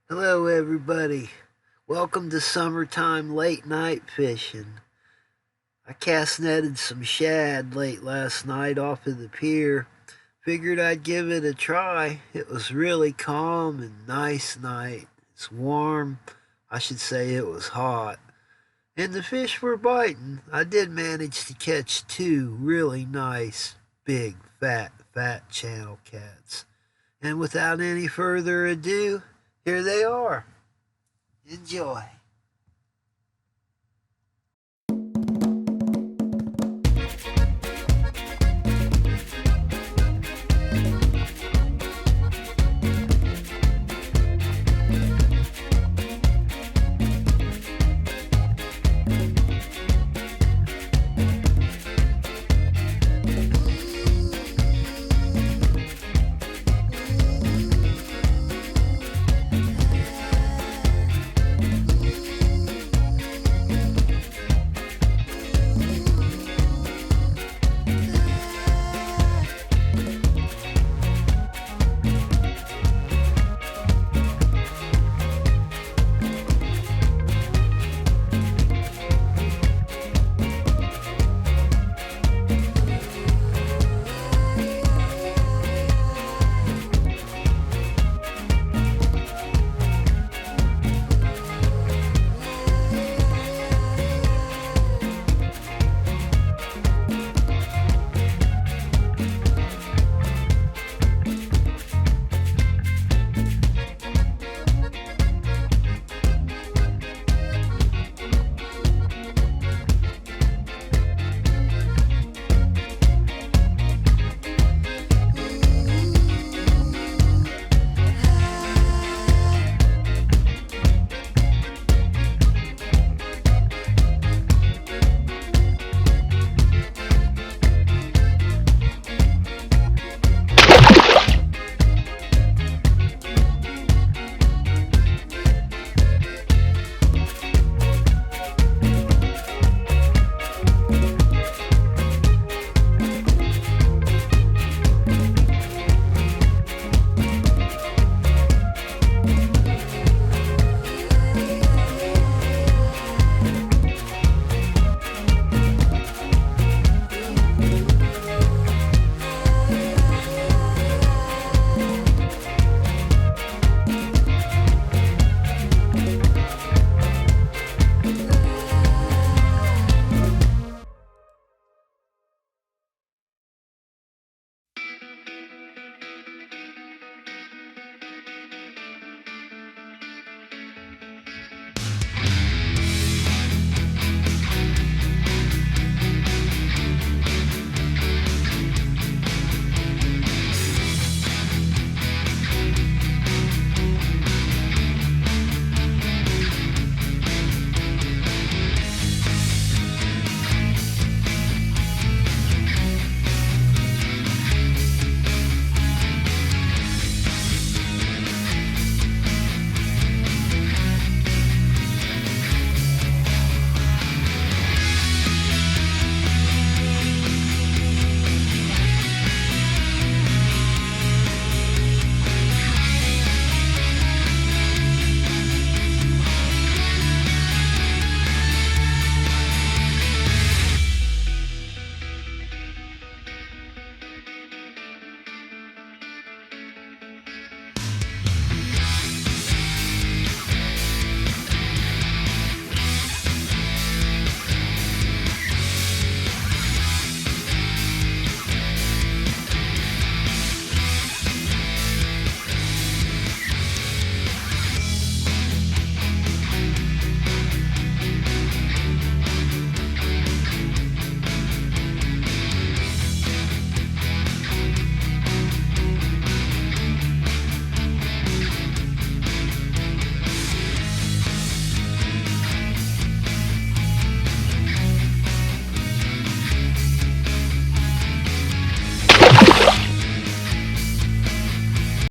Hello everybody. Welcome to summertime late night fishing. I cast netted some shad late last night off of the pier. Figured I'd give it a try. It was really calm and nice night. It's warm. I should say it was hot. And the fish were biting. I did manage to catch two really nice, big, fat channel cats. And without any further ado, here they are. Enjoy.